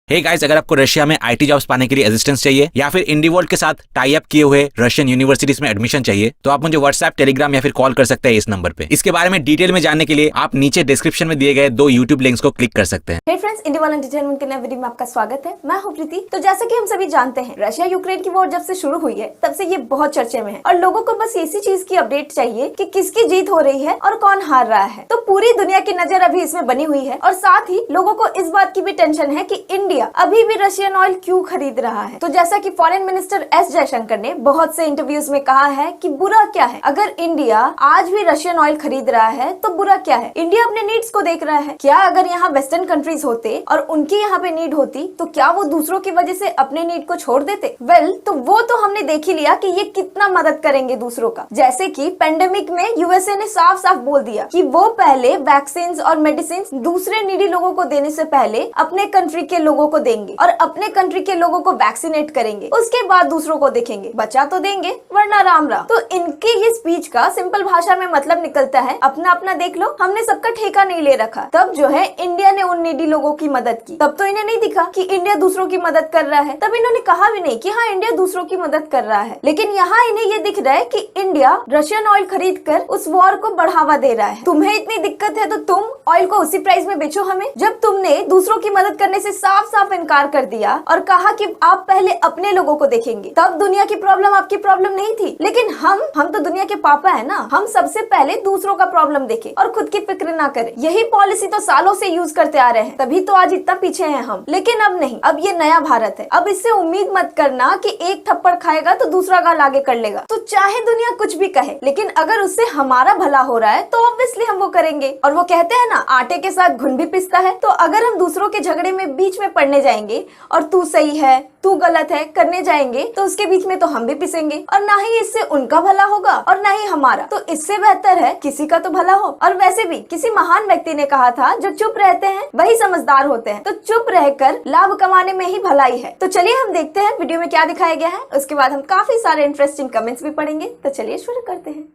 Hey guys, अगर आपको Russia में आईटी जॉब्स पाने के लिए असिस्टेंस चाहिए या फिर इंडीवर्ल्ड के साथ टाई अप किए हुए रशियन यूनिवर्सिटीज में एडमिशन चाहिए तो आप मुझे व्हाट्सएप, टेलीग्राम या फिर कॉल कर सकते हैं इस नंबर पे। इसके बारे में डिटेल में जानने के लिए आप नीचे डिस्क्रिप्शन में दिए गए 2 यूट्यूब लिंक्स को क्लिक कर सकते हैं। हे फ्रेंड्स, इंडिया एंटरटेनमेंट के नए वीडियो में आपका स्वागत है। मैं हूं प्रीति। तो जैसा कि हम सभी जानते हैं, रशिया यूक्रेन की वॉर जब से शुरू हुई है तब से ये बहुत चर्चे में है और लोगों को बस इसी चीज की अपडेट चाहिए कि किसकी जीत हो रही है और कौन हार रहा है। तो पूरी दुनिया की नजर अभी इसमें बनी हुई है और साथ ही लोगों को इस बात की भी टेंशन है कि इंडिया अभी भी रशियन ऑयल क्यों खरीद रहा है। तो जैसा कि फॉरेन मिनिस्टर एस जयशंकर ने बहुत से इंटरव्यूज में कहा है कि बुरा क्या है अगर इंडिया आज भी रशियन ऑयल खरीद रहा है, तो बुरा क्या है। इंडिया अपने नीड्स को देख रहा है। क्या अगर यहाँ वेस्टर्न कंट्रीज होते और उनकी यहाँ पे नीड होती तो क्या वो दूसरों की वजह से अपने नीड को छोड़ देते? तो वो तो हमने देख ही लिया कि ये कितना मदद करेंगे दूसरों का। जैसे कि पेंडेमिक में यूएसए ने साफ साफ बोल दिया कि वो पहले वैक्सीन और मेडिसिन दूसरे नीडी लोगों को देने से पहले अपने कंट्री के लोगों को देंगे और अपने कंट्री के लोगों को वैक्सीनेट करेंगे, उसके बाद दूसरों को देखेंगे। बचा तो देंगे वरना राम राम। तो इनके ये स्पीच का सिंपल भाषा में मतलब निकलता है अपना अपना देख लो, हमने सबका ठेका नहीं ले रखा। तब जो है इंडिया ने उन नीडी लोगों की मदद की। तब तो इन्हें नहीं दिखा कि इंडिया दूसरों की मदद कर रहा है। तब इन्होंने कहा भी नहीं कि हाँ इंडिया दूसरों की मदद कर रहा है। लेकिन यहाँ इन्हें ये दिख रहा है कि इंडिया रशियन ऑयल खरीद कर उस वॉर को बढ़ावा दे रहा है। तुम्हें इतनी दिक्कत है तो तुम ऑयल को उसी प्राइस में बेचो हमें। जब तुमने दूसरों की मदद करने से साफ साफ इनकार कर दिया और कहा कि आप पहले अपने लोगों को देखेंगे, तब दुनिया की प्रॉब्लम आपकी प्रॉब्लम नहीं थी। लेकिन हम तो दुनिया के पापा है ना, हम सबसे पहले दूसरों का प्रॉब्लम देखें और खुद की फिक्र ना करें। यही पॉलिसी तो सालों से यूज करते आ रहे हैं, तभी तो आज इतना पीछे हैं हम। लेकिन अब नहीं, अब ये नया भारत है। अब इससे उम्मीद मत करना कि एक थप्पड़ खाएगा तो दूसरा गाल आगे कर लेगा। तो चाहे दुनिया कुछ भी कहे, लेकिन अगर उससे हमारा भला हो रहा है तो ऑब्वियसली हम वो करेंगे। और वो कहते हैं ना, आटे के साथ घुन भी पिसता है। तो अगर हम दूसरों के झगड़े में बीच में पड़ने जाएंगे और तू सही है तू गलत है करने जाएंगे तो उसके बीच में तो हम भी पिसेंगे और ना ही इससे उनका भला होगा और ना ही हमारा। तो इससे बेहतर है किसी का तो भला हो। और वैसे भी किसी महान व्यक्ति ने कहा था, जो चुप रहते हैं वही समझदार होते हैं। तो चुप रहकर लाभ कमाने में ही भलाई है। तो चलिए हम देखते हैं वीडियो में क्या दिखाया गया है। उसके बाद हम काफी सारे इंटरेस्टिंग कमेंट्स भी पढ़ेंगे। तो चलिए शुरू करते हैं।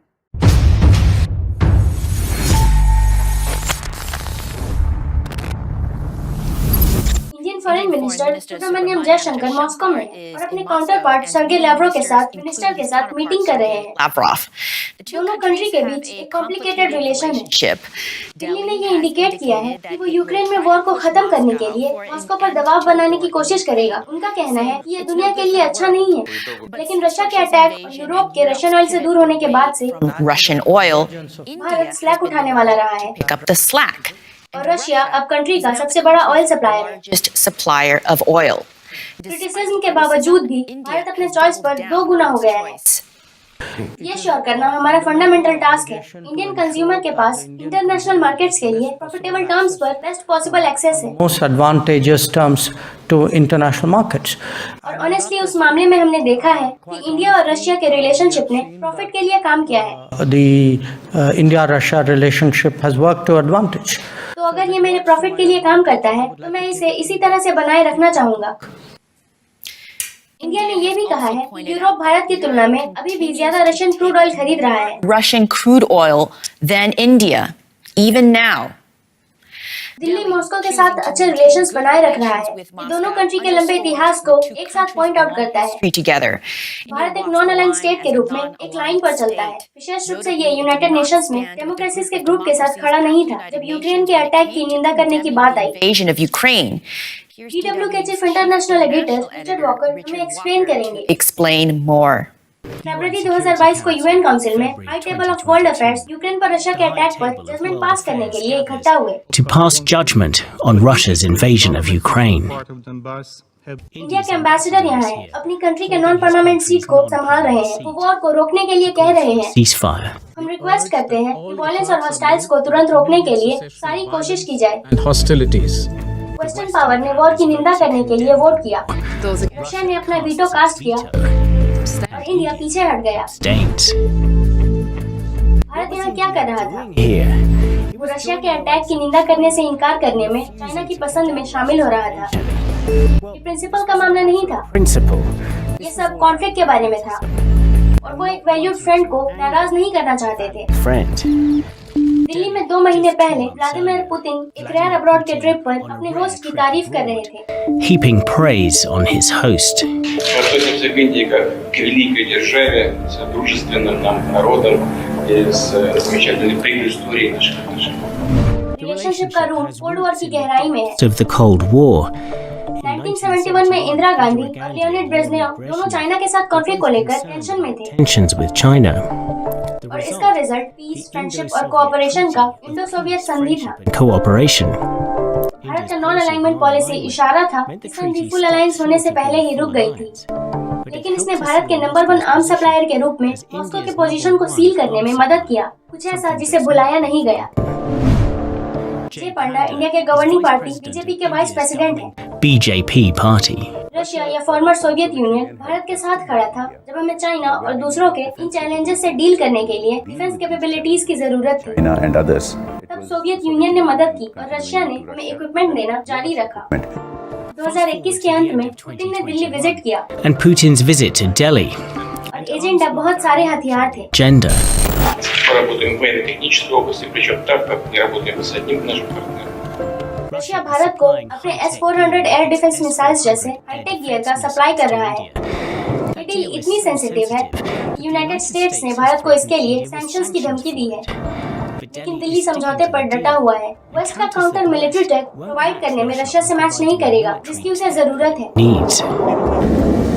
Indian foreign minister Subrahmanyam Jaishankar Moscow में हैं और अपने काउंटर पार्ट सर्गे लैवरोव के साथ मिनिस्टर के साथ मीटिंग कर रहे हैं। दोनों कंट्री के बीच एक कॉम्प्लिकेटेड रिलेशन है। दिल्ली ने ये इंडिकेट किया है कि वो यूक्रेन में वॉर को खत्म करने के लिए मॉस्को पर दबाव बनाने की कोशिश करेगा। उनका कहना है कि ये दुनिया के लिए अच्छा नहीं है। लेकिन रशिया के अटैक और यूरोप के रशियन ऑयल से दूर होने के बाद से भारत स्लैक उठाने वाला रहा है और रशिया अब कंट्री का सबसे बड़ा ऑयल सप्लायर है। क्रिटिसिज्म के बावजूद भी भारत अपने चॉइस पर 2 गुना हो गया है। ये श्योर करना हमारा फंडामेंटल टास्क है। इंडियन कंज्यूमर के पास इंटरनेशनल मार्केट्स के लिए प्रॉफिटेबल टर्म्स पर बेस्ट पॉसिबल एक्सेस है। Most advantageous terms to international markets. और ऑनेस्टली उस मामले में हमने देखा है कि इंडिया और रशिया के रिलेशनशिप ने प्रॉफिट के लिए काम किया है। The India-Russia relationship has worked to advantage. तो अगर ये मेरे प्रॉफिट के लिए काम करता है तो मैं इसे इसी तरह से बनाए रखना चाहूँगा। इंडिया ने ये भी कहा है कि यूरोप भारत की तुलना में अभी भी ज्यादा रशियन क्रूड ऑयल खरीद रहा है। Russian crude oil than India, even now. Delhi Moscow के साथ अच्छे रिलेशंस बनाए रख रहा है। ये दोनों कंट्री के लंबे इतिहास को एक साथ पॉइंट आउट करता है। Together. भारत एक नॉन अलाइन स्टेट के रूप में एक लाइन पर चलता है। विशेष रूप से ये यूनाइटेड नेशंस में डेमोक्रेसीज के ग्रुप के साथ खड़ा नहीं था जब यूक्रेन के अटैक की निंदा करने की बात आई। Invasion of Ukraine. DW के chief international editor Richard walker हमें एक्सप्लेन करेंगे। Explain more. फरवरी 2022 को यूएन काउंसिल में high table of world affairs Ukraine पर रशिया के अटैक पर जजमेंट पास करने के लिए इकट्ठा हुए। To pass judgment on Russia's invasion of Ukraine. India के एम्बेसडर यहाँ हैं, अपनी कंट्री के नॉन परमानेंट सीट को संभाल रहे हैं। वो वॉर को रोकने के लिए कह रहे हैं। Ceasefire. हम रिक्वेस्ट करते हैं कि वायलेंस और हॉस्टाइल्स को तुरंत रोकने के लिए सारी कोशिश की जाए। वेस्टर्न पावर ने वॉर की निंदा करने के लिए वोट किया। रशिया ने अपना वीटो कास्ट किया और इंडिया पीछे हट गया। States. भारत यहाँ क्या कर रहा था? Here. वो रशिया के अटैक की निंदा करने से इनकार करने में चाइना की पसंद में शामिल हो रहा था। ये प्रिंसिपल का मामला नहीं था। Principle. ये सब कॉन्फ्लिक्ट के बारे में था और वो एक वैल्यूड फ्रेंड को नाराज नहीं करना चाहते थे। Friend. दिल्ली में 2 महीने पहले व्लादिमीर पुतिन एक रेयर अब्रॉड के ट्रिप पर अपने होस्ट की तारीफ कर रहे थे, heaping praise on his host. Мы относимся к Индии как к великой державе с дружественным нам народом и с замечательной предысторией наших отношений. Relationship का रूट कोल्ड वॉर की गहराई में है। Of the Cold War, 1971 में इंदिरा गांधी और लियोनिड ब्रेजनेव दोनों चाइना के साथ कॉन्फ्लिक्ट को लेकर टेंशन में थे, tensions with China, और इसका रिजल्ट पीस, फ्रेंडशिप और कोऑपरेशन का इंडो सोवियत संधि था। cooperation. भारत का नॉन अलाइनमेंट पॉलिसी इशारा था कि संधि फुल अलायंस होने से पहले ही रुक गई थी, लेकिन इसने भारत के नंबर 1 आर्म सप्लायर के रूप में मॉस्को के पोजीशन को सील करने में मदद किया, कुछ ऐसा जिसे भुलाया नहीं गया। जे पंडा इंडिया के गवर्निंग पार्टी बीजेपी के वाइस प्रेसिडेंट हैं। BJP party. रशिया या फॉर्मर सोवियत यूनियन भारत के साथ खड़ा था जब हमें चाइना और दूसरों के इन चैलेंजेस से डील करने के लिए डिफेंस कैपेबिलिटीज की जरूरत थी। तब सोवियत यूनियन ने मदद की और रशिया ने हमें इक्विपमेंट देना जारी रखा। 2021 के अंत में पुतिन ने दिल्ली विजिट किया And Putin's visit to Delhi. और एजेंडा बहुत सारे हथियार थे। Gender. Мы работаем в военно-технической области, причем так, как не работаем с одним нашим партнером. रशिया भारत को अपने S-400 एयर डिफेंस मिसाइल्स जैसे हाईटेक गियर का सप्लाई कर रहा है। ये डील इतनी सेंसिटिव है कि यूनाइटेड स्टेट्स ने भारत को इसके लिए सैंक्शंस की धमकी दी है, लेकिन दिल्ली समझौते पर डटा हुआ है। वेस्ट का काउंटर मिलिट्री टेक प्रोवाइड करने में रशिया से मैच नहीं करेगा जिसकी उसे जरूरत है। Needs.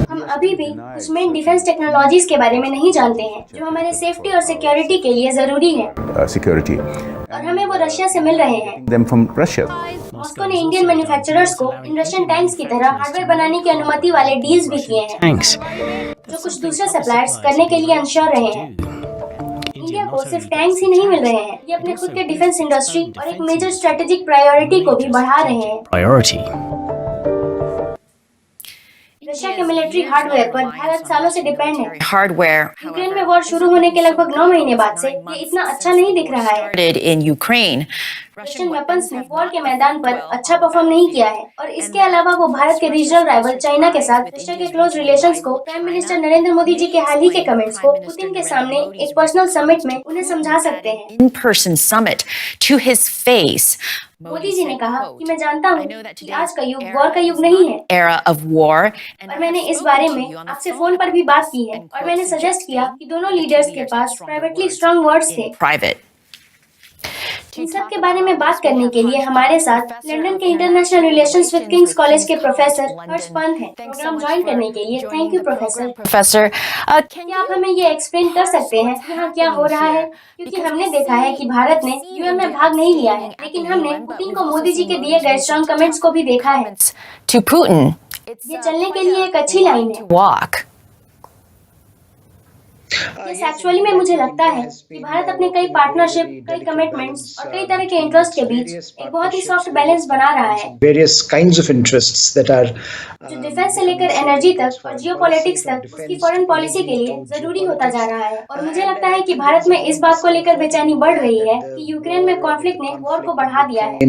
हम अभी भी कुछ मेन डिफेंस टेक्नोलॉजीज के बारे में नहीं जानते हैं जो हमारे सेफ्टी और सिक्योरिटी के लिए जरूरी है, security और हमें वो रशिया से मिल रहे हैं। them from Russia. मॉस्को ने इंडियन मैन्युफैक्चरर्स को इन रशियन टैंक्स की तरह हार्डवेयर बनाने की अनुमति वाले डील्स भी किए हैं, Thanks. जो कुछ दूसरे सप्लायर्स करने के लिए अनश्योर रहे हैं। इंडिया को सिर्फ टैंक्स ही नहीं मिल रहे हैं, ये अपने खुद के डिफेंस इंडस्ट्री और एक मेजर स्ट्रेटेजिक प्रायोरिटी को भी बढ़ा रहे हैं। Priority. रशिया के मिलिट्री हार्डवेयर पर भारत सालों से डिपेंड है। Hardware यूक्रेन में वॉर शुरू होने के लगभग 9 महीने बाद से ये इतना अच्छा नहीं दिख रहा है। started in Ukraine. Russian weapons ने वॉर के मैदान पर अच्छा परफॉर्म नहीं किया है, और इसके अलावा वो भारत के रीजनल राइवल चाइना के साथ रशिया के क्लोज रिलेशंस को प्राइम मिनिस्टर नरेंद्र मोदी जी के हाल ही के कमेंट्स को पुतिन के सामने एक पर्सनल समिट में उन्हें समझा सकते हैं। In-person summit to his face. Modi ji ने कहा कि मैं जानता हूँ कि आज का युग वॉर का युग नहीं है, Era of war. और मैंने इस बारे में आपसे फोन पर भी बात की है, और मैंने सजेस्ट किया कि दोनों लीडर्स के पास प्राइवेटली स्ट्रांग वर्ड्स थे। Private. इन सब के बारे में बात करने के लिए हमारे साथ लंदन के international relations with King's College के प्रोफेसर हर्ष पंत हैं। प्रोग्राम ज्वाइन करने के लिए थैंक यू प्रोफेसर। Professor, क्या आप हमें ये एक्सप्लेन कर सकते हैं कि यहाँ क्या हो रहा है? क्योंकि हमने देखा है कि भारत ने यूएन में भाग नहीं लिया है, लेकिन हमने पुतिन को मोदी जी के दिए गए स्ट्रांग कमेंट्स को भी देखा है। to Putin, ये चलने के लिए एक अच्छी लाइन है। walk. इस एक्चुअली में मुझे लगता है कि भारत अपने कई पार्टनरशिप, कई कमिटमेंट्स और कई तरह के इंटरेस्ट के बीच एक बहुत ही सॉफ्ट बैलेंस बना रहा है, various kinds of interests that are जो डिफेंस से लेकर एनर्जी तक और जियोपॉलिटिक्स तक उसकी फॉरेन पॉलिसी के लिए जरूरी होता जा रहा है। और मुझे लगता है कि भारत में इस बात को लेकर बेचैनी बढ़ रही है कि यूक्रेन में कॉन्फ्लिक्ट ने वॉर को बढ़ा दिया है।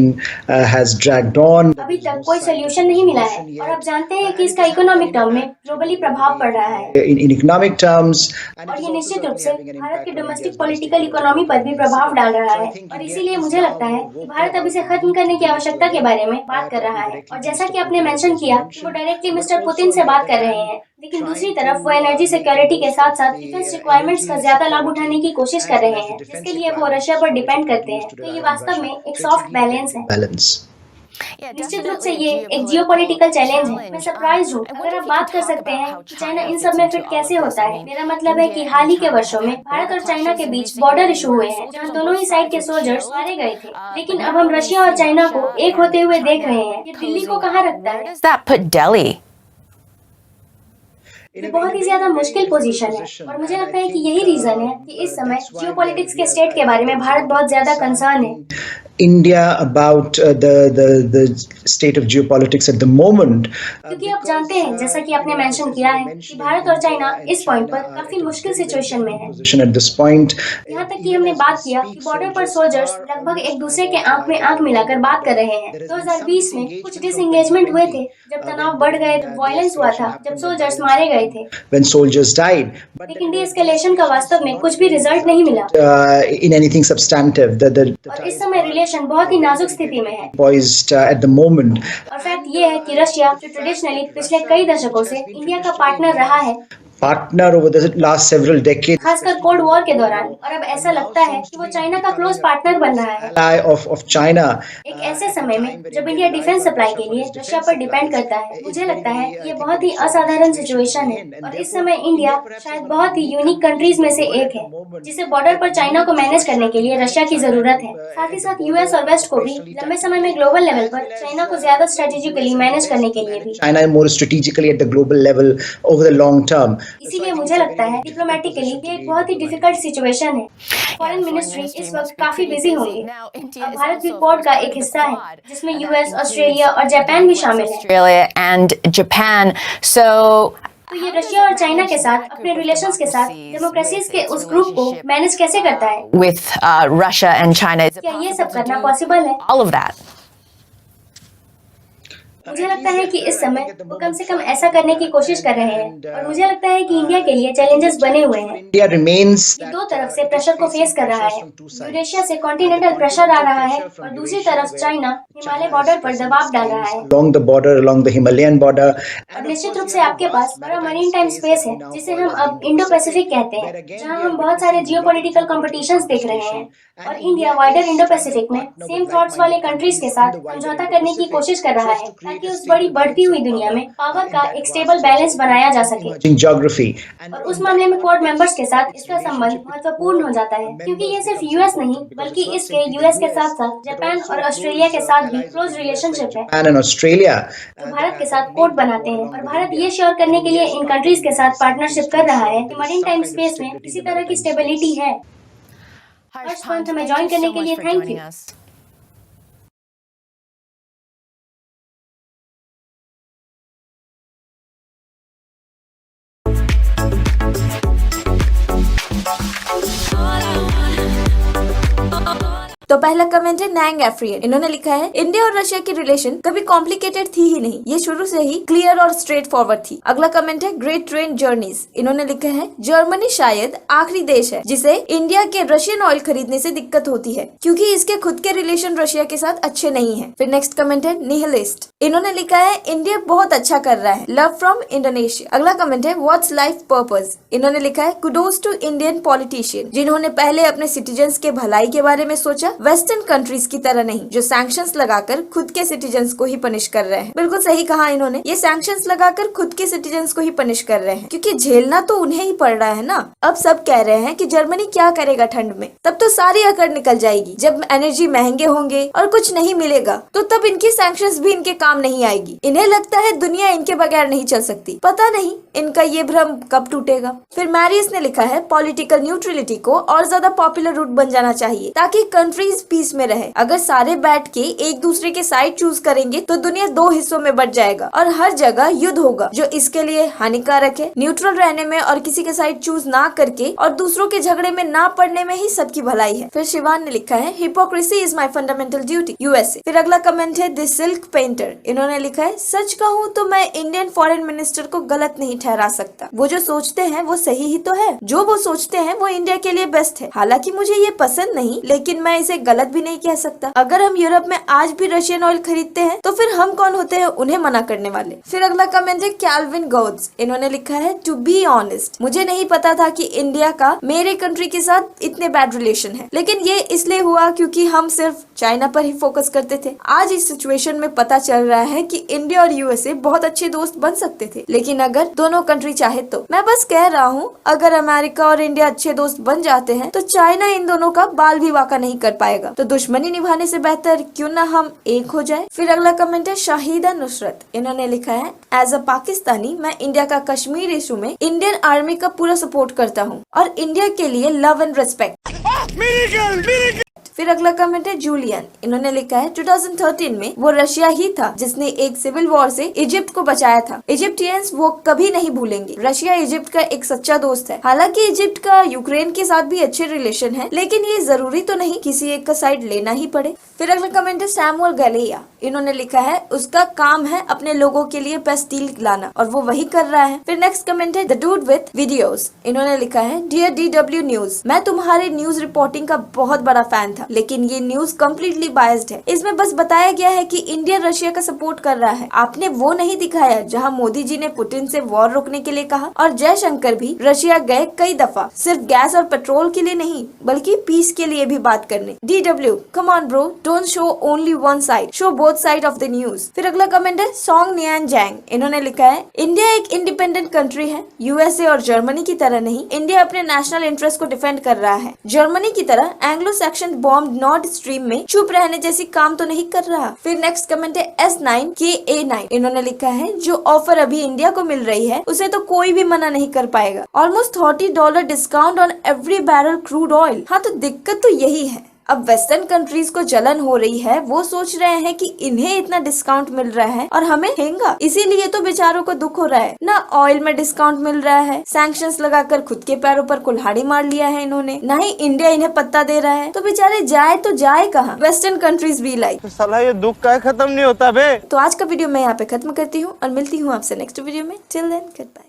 has dragged on. अभी तक कोई सोल्यूशन नहीं मिला है, और आप जानते हैं कि इसका इकोनॉमिक टर्म में ग्लोबली प्रभाव पड़ रहा है, In economic terms, और ये निश्चित रूप से भारत के डोमेस्टिक पॉलिटिकल इकोनॉमी पर भी प्रभाव डाल रहा है। और इसीलिए मुझे लगता है कि भारत अब इसे खत्म करने की आवश्यकता के बारे में बात कर रहा है। और जैसा कि आपने मेंशन किया कि वो डायरेक्टली मिस्टर पुतिन से बात कर रहे हैं, लेकिन दूसरी तरफ वो एनर्जी सिक्योरिटी के साथ साथ डिफेंस रिक्वायरमेंट्स का ज्यादा लाभ उठाने की कोशिश कर रहे हैं, जिसके लिए वो रशिया पर डिपेंड करते हैं। तो ये वास्तव में एक सॉफ्ट बैलेंस है। balance. निश्चित रूप से ये एक जियोपॉलिटिकल चैलेंज है। मैं सरप्राइज हूँ। अगर आप बात कर सकते हैं कि चाइना इन सब में फिट कैसे होता है। मेरा मतलब है कि हाल ही के वर्षों में भारत और चाइना के बीच बॉर्डर इशू हुए हैं, जहाँ दोनों ही साइड के सोल्जर्स मारे गए थे, लेकिन अब हम रशिया और चाइना को एक होते हुए देख रहे हैं। ये दिल्ली को कहाँ रखता है? Does that put Delhi? ये बहुत ही ज्यादा मुश्किल पोजीशन है, और मुझे लगता है कि यही रीजन है कि इस समय जियोपॉलिटिक्स के स्टेट के बारे में भारत बहुत ज्यादा कंसर्न है। India about the state of geopolitics at the moment. क्योंकि आप जानते हैं, जैसा कि आपने मेंशन किया है, कि भारत और चाइना इस पॉइंट पर काफी मुश्किल सिचुएशन में है। At this point, यहाँ तक कि हमने बात किया कि बॉर्डर पर सोल्जर्स लगभग एक दूसरे के आंख में आंख मिलाकर बात कर रहे हैं। 2020 में कुछ डिसएंगेजमेंट हुए थे, जब तनाव बढ़ गए, वायलेंस हुआ था, जब सोल्जर्स मारे गए थे, when soldiers died. But लेकिन de-escalation का वास्तव में कुछ भी रिजल्ट नहीं मिला in anything substantive, the और इस समय रिलेशन बहुत ही नाजुक स्थिति में है। poised at the moment. और फैक्ट ये है कि रशिया जो ट्रेडिशनली पिछले कई दशकों से इंडिया का पार्टनर रहा है, Partner over the last several decades, खासकर कोल्ड वॉर के दौरान, और अब ऐसा लगता है कि वो चाइना का क्लोज पार्टनर बन रहा है। ally of China. एक ऐसे समय में जब इंडिया डिफेंस सप्लाई के लिए रशिया पर डिपेंड करता है, मुझे लगता है कि ये बहुत ही असाधारण सिचुएशन है और इस समय इंडिया शायद बहुत ही यूनिक कंट्रीज में से एक है जिसे बॉर्डर पर चाइना को मैनेज करने के लिए रशिया की जरूरत है। साथ ही साथ यूएस और वेस्ट को भी लंबे समय में ग्लोबल लेवल पर चाइना को ज्यादा स्ट्रेटेजिकली मैनेज करने के लिए भी। China more strategically at the global level over the long term. इसीलिए मुझे लगता है डिप्लोमेटिकली ये एक बहुत ही डिफिकल्ट सिचुएशन है। फॉरेन मिनिस्ट्री इस वक्त काफी बिजी होंगी। अब भारत भी क्वाड का एक हिस्सा है जिसमें यूएस, ऑस्ट्रेलिया और जापान भी शामिल है। Australia and Japan. So तो ये रशिया और चाइना के साथ अपने रिलेशंस के साथ डेमोक्रेसीज के उस ग्रुप को मैनेज कैसे करता है? with Russia and China, क्या ये सब करना पॉसिबल है? all of that. मुझे लगता है कि इस समय वो कम से कम ऐसा करने की कोशिश कर रहे हैं और मुझे लगता है कि इंडिया के लिए चैलेंजेस बने हुए हैं। India remains ये दो तरफ से प्रेशर को फेस कर रहा है। यूरेशिया से कॉन्टिनेंटल प्रेशर आ रहा है और दूसरी तरफ चाइना हिमालय बॉर्डर पर दबाव डाल रहा है। along the border, along the Himalayan border. और निश्चित रूप से आपके पास बड़ा मरीन टाइम स्पेस है जिसे हम अब इंडो पैसिफिक कहते हैं, जहां हम बहुत सारे जियोपॉलिटिकल कॉम्पिटिशंस देख रहे हैं और इंडिया वाइडर इंडो पैसिफिक में सेम थॉट्स वाले कंट्रीज के साथ समझौता करने की कोशिश कर रहा है ताकि उस बड़ी बढ़ती हुई दुनिया में पावर का एक स्टेबल बैलेंस बनाया जा सके। Emerging geography. और उस मामले में क्वाड मेंबर्स के साथ इसका संबंध महत्वपूर्ण हो जाता है क्योंकि ये सिर्फ यूएस नहीं बल्कि इसके यूएस के साथ साथ जापान और ऑस्ट्रेलिया के साथ भी क्लोज रिलेशनशिप है। Japan and Australia. तो भारत के साथ कोड बनाते हैं और भारत ये श्योर करने के लिए इन कंट्रीज के साथ पार्टनरशिप कर रहा है कि मरीन टाइम स्पेस में किसी तरह की स्टेबिलिटी है। हर्ष पंत, हमें ज्वाइन करने के लिए थैंक यू। तो पहला कमेंट है नैंग एफ्रियन। इन्होंने लिखा है इंडिया और रशिया की रिलेशन कभी कॉम्प्लिकेटेड थी ही नहीं, ये शुरू से ही क्लियर और स्ट्रेट फॉरवर्ड थी। अगला कमेंट है ग्रेट ट्रेन जर्नीज। इन्होंने लिखा है जर्मनी शायद आखिरी देश है जिसे इंडिया के रशियन ऑयल खरीदने से दिक्कत होती है क्योंकि इसके खुद के रिलेशन रशिया के साथ अच्छे नहीं है। फिर नेक्स्ट कमेंट है निहिलिस्ट। इन्होंने लिखा है इंडिया बहुत अच्छा कर रहा है, लव फ्रॉम इंडोनेशिया। अगला कमेंट है व्हाट्स लाइफ पर्पस। इन्होंने लिखा है कुडोज टू इंडियन पॉलिटिशियन जिन्होंने पहले अपने सिटीजन्स के भलाई के बारे में सोचा, वेस्टर्न कंट्रीज की तरह नहीं जो सैंक्शंस लगाकर खुद के सिटीजन्स को ही पनिश कर रहे हैं। बिल्कुल सही कहा इन्होंने, ये सैंक्शंस लगाकर खुद के सिटीजन्स को ही पनिश कर रहे हैं क्योंकि झेलना तो उन्हें ही पड़ रहा है ना। अब सब कह रहे हैं कि जर्मनी क्या करेगा ठंड में, तब तो सारी अकड़ निकल जाएगी। जब एनर्जी महंगे होंगे और कुछ नहीं मिलेगा तो तब इनकी सैंक्शंस भी इनके काम नहीं आएगी। इन्हें लगता है दुनिया इनके बगैर नहीं चल सकती, पता नहीं इनका ये भ्रम कब टूटेगा। फिर मैरियस ने लिखा है पॉलिटिकल न्यूट्रलिटी को और ज्यादा पॉपुलर रूट बन जाना चाहिए ताकि कंट्रीज पीस में रहे। अगर सारे बैठ के एक दूसरे के साइड चूज करेंगे तो दुनिया दो हिस्सों में बट जाएगा और हर जगह युद्ध होगा जो इसके लिए हानिकारक है। न्यूट्रल रहने में और किसी के साइड चूज ना करके और दूसरों के झगड़े में ना पड़ने में ही सबकी भलाई है। फिर शिवान ने लिखा है hypocrisy is my fundamental duty USA. फिर अगला कमेंट है दिस सिल्क पेंटर। इन्होंने लिखा है सच कहूँ तो मैं इंडियन फॉरेन मिनिस्टर को गलत नहीं ठहरा सकता, वो जो सोचते हैं वो सही ही तो है, जो वो सोचते हैं वो इंडिया के लिए बेस्ट है। हालांकि मुझे ये पसंद नहीं लेकिन मैं इसे गलत भी नहीं कह सकता। अगर हम यूरोप में आज भी रशियन ऑयल खरीदते हैं तो फिर हम कौन होते हैं उन्हें मना करने वाले। फिर अगला कमेंट है कैल्विन गोड्स। इन्होंने लिखा है टू बी ऑनेस्ट मुझे नहीं पता था कि इंडिया का मेरे कंट्री के साथ इतने बैड रिलेशन है, लेकिन ये इसलिए हुआ क्योंकि हम सिर्फ चाइना पर ही फोकस करते थे। आज इस सिचुएशन में पता चल रहा है कि इंडिया और यूएसए बहुत अच्छे दोस्त बन सकते थे, लेकिन अगर दोनों कंट्री चाहे तो। मैं बस कह रहा हूँ अगर अमेरिका और इंडिया अच्छे दोस्त बन जाते हैं तो चाइना इन दोनों का बाल भी वाका नहीं कर पाएगा, तो दुश्मनी निभाने से बेहतर क्यों ना हम एक हो जाए। फिर अगला कमेंट है शाहिदा नुसरत। इन्होंने लिखा है एज अ पाकिस्तानी मैं इंडिया का कश्मीर इशू में इंडियन आर्मी का पूरा सपोर्ट करता हूँ और इंडिया के लिए लव एंड रेस्पेक्ट। फिर अगला कमेंट है जूलियन, इन्होंने लिखा है 2013 में वो रशिया ही था जिसने एक सिविल वॉर से इजिप्ट को बचाया था। इजिप्टियंस वो कभी नहीं भूलेंगे। रशिया इजिप्ट का एक सच्चा दोस्त है। हालांकि इजिप्ट का यूक्रेन के साथ भी अच्छे रिलेशन है, लेकिन ये जरूरी तो नहीं किसी एक का साइड लेना ही पड़े। फिर अगला कमेंट है सैमुअल गैलिया, इन्होंने लिखा है उसका काम है अपने लोगों के लिए बेस्ट डील लाना और वो वही कर रहा है। फिर नेक्स्ट कमेंट है द डूड विथ वीडियोस, इन्होंने लिखा है डियर DW न्यूज, मैं तुम्हारे न्यूज रिपोर्टिंग का बहुत बड़ा फैन था, लेकिन ये न्यूज कम्प्लीटली बायस्ड है। इसमें बस बताया गया है कि इंडिया रशिया का सपोर्ट कर रहा है। आपने वो नहीं दिखाया जहाँ मोदी जी ने पुतिन से वॉर रोकने के लिए कहा और जयशंकर भी रशिया गए कई दफा, सिर्फ गैस और पेट्रोल के लिए नहीं बल्कि पीस के लिए भी बात करने। DW come on bro, don't show only one side, show both side of the news. फिर अगला कमेंट है सॉन्ग नियान जैंग, इन्होंने लिखा है इंडिया एक इंडिपेंडेंट कंट्री है, USA और जर्मनी की तरह नहीं। इंडिया अपने नेशनल इंटरेस्ट को डिफेंड कर रहा है। जर्मनी की तरह Anglo Saxon bomb north stream में चुप रहने जैसी काम तो नहीं कर रहा। फिर नेक्स्ट कमेंट है S9KA9, इन्होंने लिखा है जो ऑफर अभी इंडिया को मिल रही है उसे तो कोई भी मना नहीं कर पाएगा। Almost $30 discount on every barrel crude oil. हाँ तो दिक्कत तो यही है, अब वेस्टर्न कंट्रीज को जलन हो रही है। वो सोच रहे हैं कि इन्हें इतना डिस्काउंट मिल रहा है और हमें महंगा, इसीलिए तो बेचारों को दुख हो रहा है ना। ऑयल में डिस्काउंट मिल रहा है, सैंक्शंस लगाकर खुद के पैरों पर कुल्हाड़ी मार लिया है इन्होंने, ना ही इंडिया इन्हें पत्ता दे रहा है। तो बेचारे जाए तो जाए कहाँ। वेस्टर्न कंट्रीज भी लाइक साला ये दुख का खत्म नहीं होता बे। तो आज का वीडियो मैं यहाँ पे खत्म करती हूँ और मिलती हूँ आपसे नेक्स्ट वीडियो में। Till then good bye.